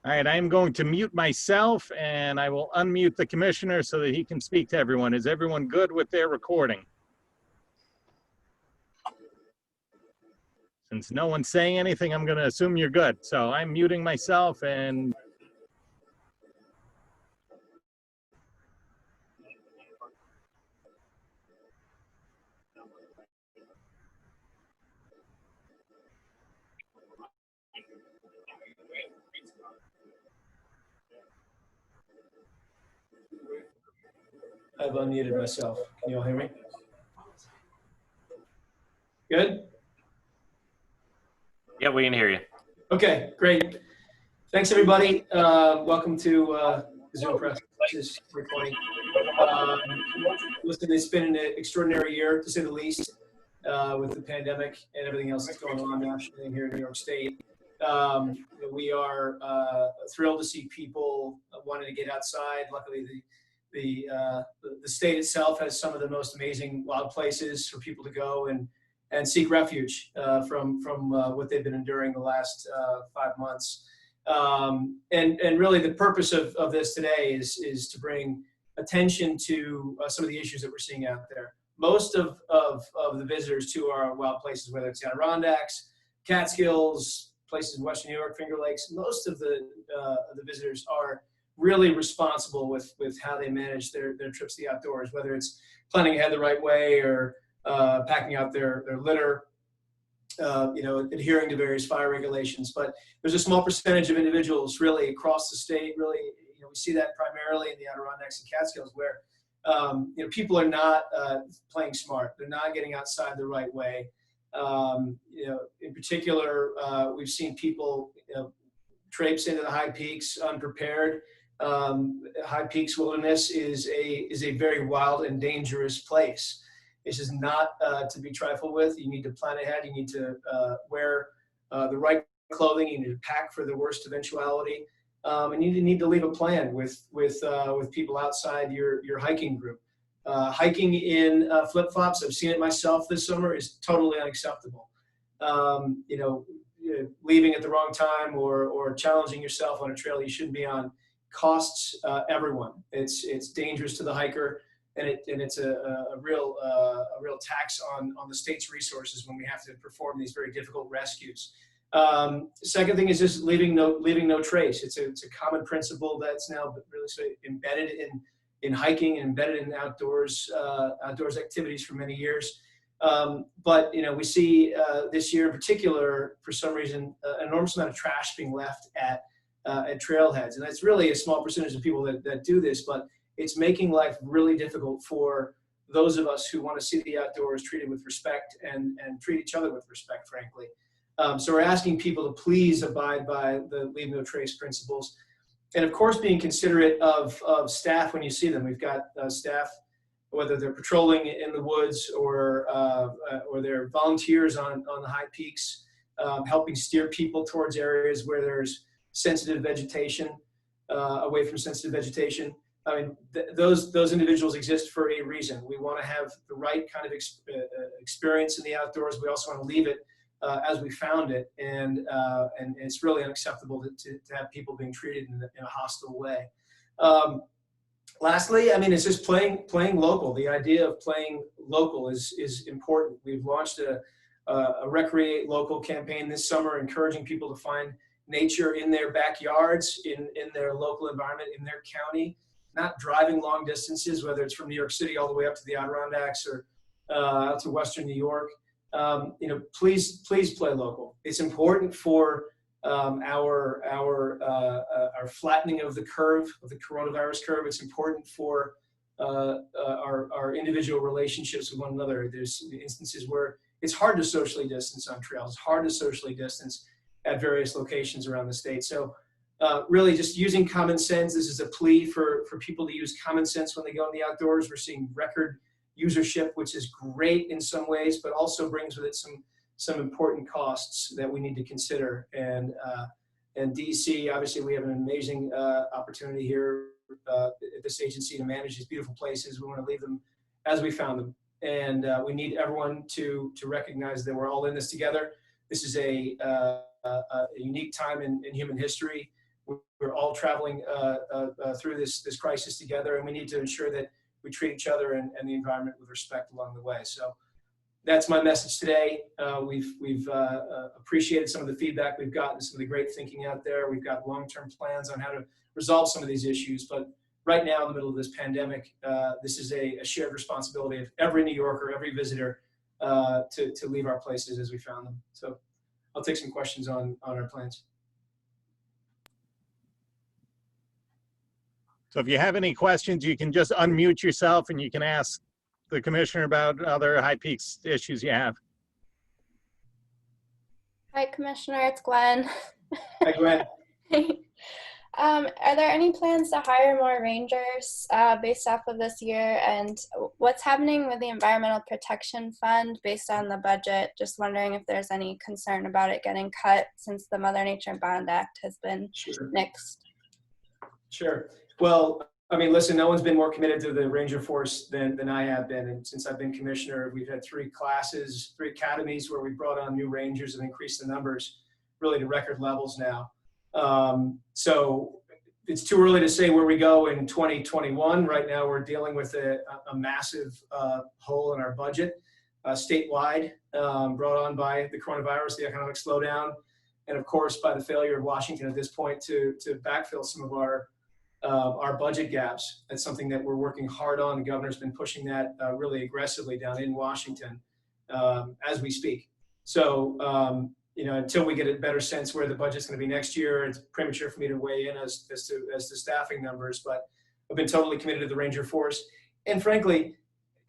All right, I am going to mute myself and I will unmute the commissioner so that he can speak to everyone. Is everyone good with their recording? Since no one's saying anything, I'm going to assume you're good. So I'm muting myself and I've unmuted myself. Can you all hear me? Good? Yeah, we can hear you. Okay, great. Thanks, everybody. Welcome to Zoom Press 2020. Listen, it's been an extraordinary year, to say the least, with the pandemic and everything else that's going on nationally here in New York State. We are thrilled to see people wanting to get outside. Luckily, the state itself has some of the most amazing wild places for people to go and seek refuge from what they've been enduring the last 5 months. And really the purpose of this today is to bring attention to some of the issues that we're seeing out there. Most of the visitors to our wild places, whether it's Adirondacks, Catskills, places in Western New York, Finger Lakes, most of the visitors are really responsible with how they manage their trips to the outdoors, whether it's planning ahead the right way or packing out their litter, adhering to various fire regulations. But there's a small percentage of individuals really across the state, really, we see that primarily in the Adirondacks and Catskills where, people are not playing smart. They're not getting outside the right way. In particular, we've seen people, traipse into the high peaks unprepared. High Peaks Wilderness is a very wild and dangerous place. This is not to be trifled with. You need to plan ahead. You need to wear the right clothing. You need to pack for the worst eventuality, and you need to leave a plan with people outside your hiking group. Hiking in flip-flops, I've seen it myself this summer, is totally unacceptable. Leaving at the wrong time or challenging yourself on a trail you shouldn't be on costs everyone. It's dangerous to the hiker, and it's a real tax on the state's resources when we have to perform these very difficult rescues. Second thing is just leaving no trace. It's a common principle that's now really embedded in hiking and embedded in outdoors activities for many years. But we see this year in particular, for some reason, an enormous amount of trash being left at trailheads, and that's really a small percentage of people that do this, but it's making life really difficult for those of us who want to see the outdoors treated with respect and treat each other with respect, frankly. So we're asking people to please abide by the leave no trace principles, and of course being considerate of staff when you see them. We've got staff, whether they're patrolling in the woods or they're volunteers on the high peaks, helping steer people towards areas where there's sensitive vegetation, away from sensitive vegetation. I mean, those individuals exist for a reason. We want to have the right kind of experience in the outdoors. We also want to leave it as we found it, and it's really unacceptable to have people being treated in a hostile way. Lastly, I mean, it's just playing local. The idea of playing local is important. We've launched a Recreate Local campaign this summer, encouraging people to find nature in their backyards, in their local environment, in their county, not driving long distances, whether it's from New York City all the way up to the Adirondacks or out to Western New York. Please play local. It's important for our flattening of the curve, of the coronavirus curve. It's important for our individual relationships with one another. There's instances where it's hard to socially distance on trails. It's hard to socially distance at various locations around the state. So really just using common sense. This is a plea for people to use common sense when they go in the outdoors. We're seeing record usership, which is great in some ways, but also brings with it some important costs that we need to consider. And DEC, obviously we have an amazing opportunity here at this agency to manage these beautiful places. We want to leave them as we found them. And we need everyone to recognize that we're all in this together. This is a unique time in human history. We're all traveling through this crisis together, and we need to ensure that we treat each other and the environment with respect along the way. So that's my message today. We've appreciated some of the feedback we've gotten, some of the great thinking out there. We've got long-term plans on how to resolve some of these issues, but right now in the middle of this pandemic, this is a shared responsibility of every New Yorker, every visitor, to leave our places as we found them. So I'll take some questions on our plans. So if you have any questions, you can just unmute yourself and you can ask the commissioner about other High Peaks issues you have. Hi, Commissioner, it's Gwen. Hi, Gwen. Are there any plans to hire more rangers based off of this year? And what's happening with the Environmental Protection Fund based on the budget? Just wondering if there's any concern about it getting cut since the Mother Nature Bond Act has been nixed. Sure. Well, I mean, listen, no one's been more committed to the Ranger Force than I have been. And since I've been commissioner, we've had 3 classes, 3 academies where we brought on new Rangers and increased the numbers really to record levels now. So it's too early to say where we go in 2021. Right now, we're dealing with a massive hole in our budget statewide, brought on by the coronavirus, the economic slowdown, and of course by the failure of Washington at this point to backfill some of our budget gaps. That's something that we're working hard on. The governor's been pushing that really aggressively down in Washington as we speak. So, you know, until we get a better sense where the budget's going to be next year, it's premature for me to weigh in as to staffing numbers. But I've been totally committed to the Ranger Force, and frankly,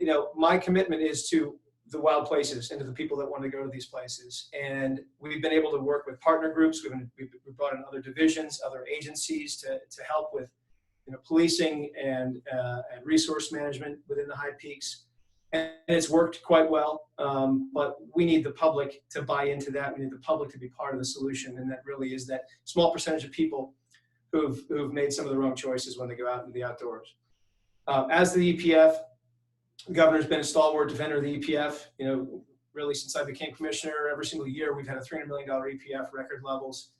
you know, my commitment is to the wild places and to the people that want to go to these places. And we've been able to work with partner groups. We've brought in other divisions, other agencies to help with, you know, policing and resource management within the High Peaks. And it's worked quite well, but we need the public to buy into that. We need the public to be part of the solution, and that really is that small percentage of people who've made some of the wrong choices when they go out into the outdoors. As the EPF, the governor's been a stalwart defender of the EPF. You know, really since I became commissioner, every single year we've had a $300 million EPF record levels.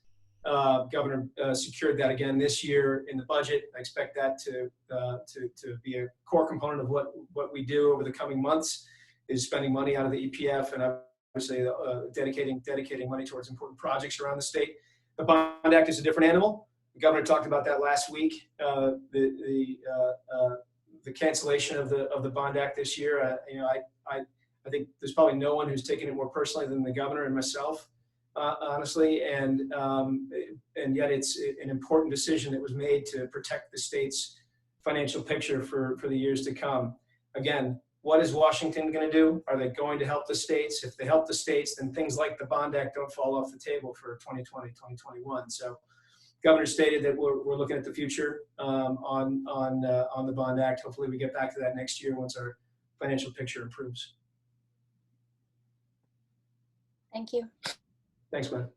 Governor secured that again this year in the budget. I expect that to be a core component of what we do over the coming months, is spending money out of the EPF and obviously dedicating money towards important projects around the state. The Bond Act is a different animal. The governor talked about that last week. The cancellation of the Bond Act this year. You know, I think there's probably no one who's taken it more personally than the governor and myself. Honestly, and yet it's an important decision that was made to protect the state's financial picture for the years to come. Again, what is Washington going to do? Are they going to help the states? If they help the states, then things like the Bond Act don't fall off the table for 2020, 2021. So, Governor stated that we're looking at the future on the Bond Act. Hopefully, we get back to that next year once our financial picture improves. Thank you. Thanks, Glenn.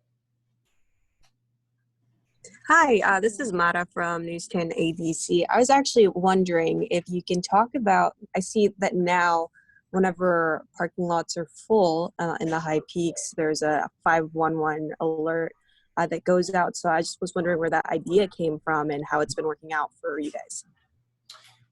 Hi, this is Mara from News 10 ABC. I was actually wondering if you can talk about, I see that now whenever parking lots are full in the High Peaks, there's a 511 alert that goes out. So I just was wondering where that idea came from and how it's been working out for you guys.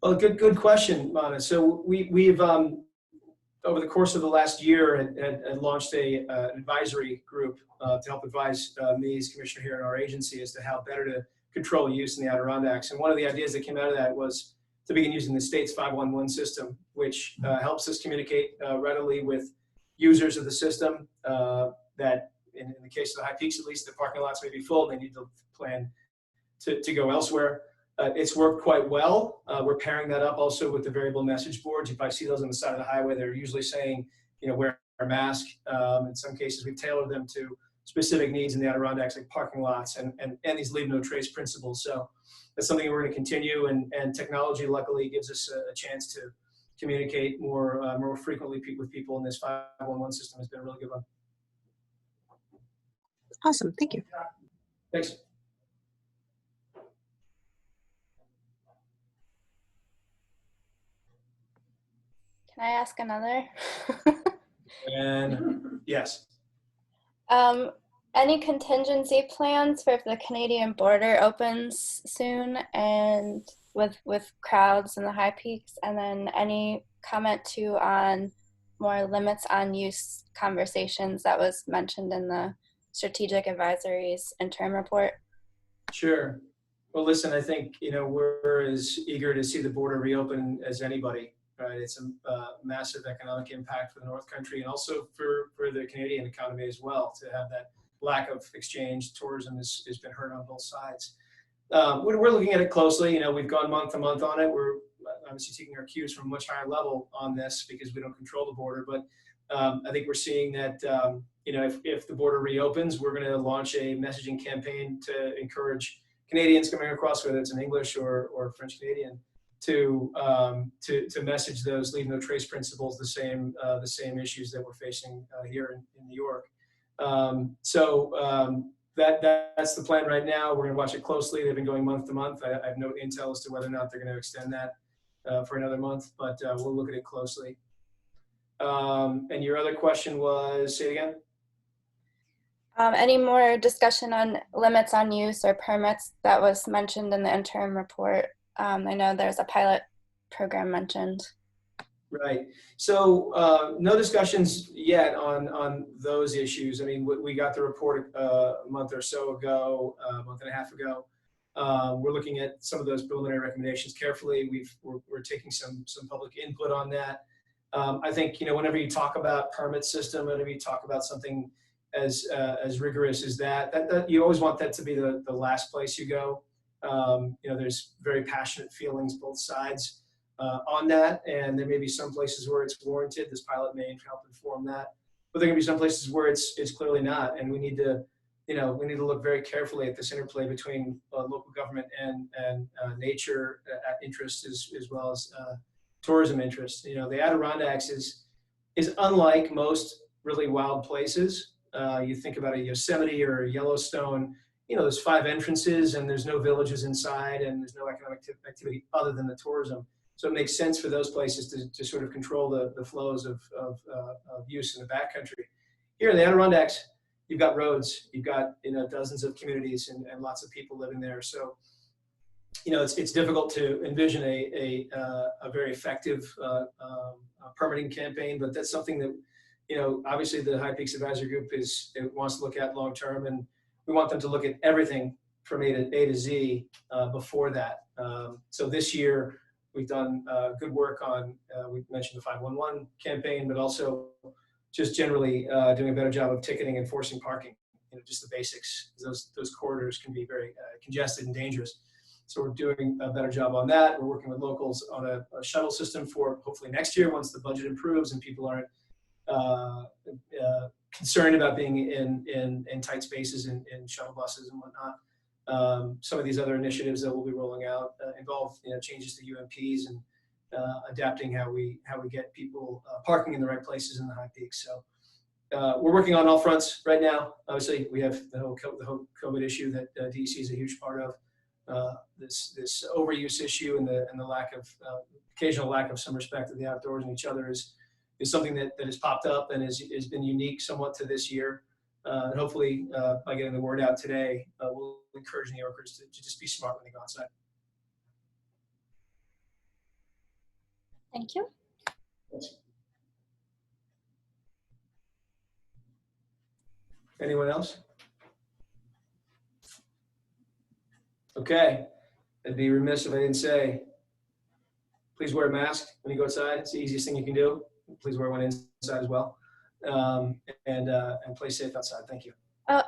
Well, good question, Mara. So we've over the course of the last year had launched an advisory group to help advise me as commissioner here in our agency as to how better to control use in the Adirondacks. And one of the ideas that came out of that was to begin using the state's 511 system, which helps us communicate readily with users of the system that, in the case of the High Peaks at least, the parking lots may be full, they need to plan to go elsewhere. It's worked quite well. We're pairing that up also with the variable message boards. If I see those on the side of the highway, they're usually saying, you know, wear a mask. In some cases, we've tailored them to specific needs in the Adirondacks, like parking lots and these leave no trace principles. So that's something we're going to continue. And technology, luckily, gives us a chance to communicate more frequently with people. And this 511 system has been a really good one. Awesome. Thank you. Thanks. Can I ask another? And yes. Um, any contingency plans for if the Canadian border opens soon and with crowds in the high peaks? And then any comment too on more limits on use conversations that was mentioned in the Strategic Advisory's interim report? Sure. Well, listen, I think, we're as eager to see the border reopen as anybody, right? It's a massive economic impact for the North Country and also for the Canadian economy as well. To have that lack of exchange, tourism has been hurt on both sides. We're looking at it closely. We've gone month to month on it. We're obviously taking our cues from a much higher level on this because we don't control the border. But I think we're seeing that, if the border reopens, we're going to launch a messaging campaign to encourage Canadians coming across, whether it's in English or French Canadian, to message those leave no trace principles, the same issues that we're facing here in New York. That's the plan right now. We're going to watch it closely. They've been going month to month. I have no intel as to whether or not they're going to extend that for another month, but we'll look at it closely. And your other question was, say it again? Any more discussion on limits on use or permits that was mentioned in the interim report? I know there's a pilot program mentioned. Right. So no discussions yet on those issues. I mean, we got the report a month or so ago, a month and a half ago. We're looking at some of those preliminary recommendations carefully. We're taking some public input on that. I think, whenever you talk about permit system, whenever you talk about something as rigorous as that you always want that to be the last place you go. There's very passionate feelings both sides on that, and there may be some places where it's warranted. This pilot may help inform that, but there can be some places where it's clearly not, and we need to look very carefully at this interplay between local government and nature interests as well as tourism interests. The Adirondacks is unlike most really wild places. You think about a Yosemite or a Yellowstone, there's 5 entrances and there's no villages inside and there's no economic activity other than the tourism. So it makes sense for those places to sort of control the flows of use in the backcountry. Here in the Adirondacks, you've got roads, you've got dozens of communities and lots of people living there. So it's difficult to envision a very effective permitting campaign, but that's something that obviously the High Peaks Advisory Group wants to look at long term, and we want them to look at everything from A to Z before that. So this year we've done good work on, we mentioned the 511 campaign, but also just generally doing a better job of ticketing and forcing parking. Just the basics. Those corridors can be very congested and dangerous. So we're doing a better job on that. We're working with locals on a shuttle system for hopefully next year once the budget improves and people aren't concerned about being in tight spaces in shuttle buses and whatnot. Some of these other initiatives that we'll be rolling out involve changes to UMPs and adapting how we get people parking in the right places in the High Peaks. So we're working on all fronts right now. Obviously, we have the whole COVID issue that DEC is a huge part of. This overuse issue and the lack of occasional lack of some respect of the outdoors and each other is something that has popped up and has been unique somewhat to this year. And hopefully, by getting the word out today, we'll encourage New Yorkers to just be smart when they go outside. Thank you. Thanks. Anyone else? Okay. I'd be remiss if I didn't say, please wear a mask when you go outside. It's the easiest thing you can do. Please wear one inside as well. And play safe outside. Thank you. Oh,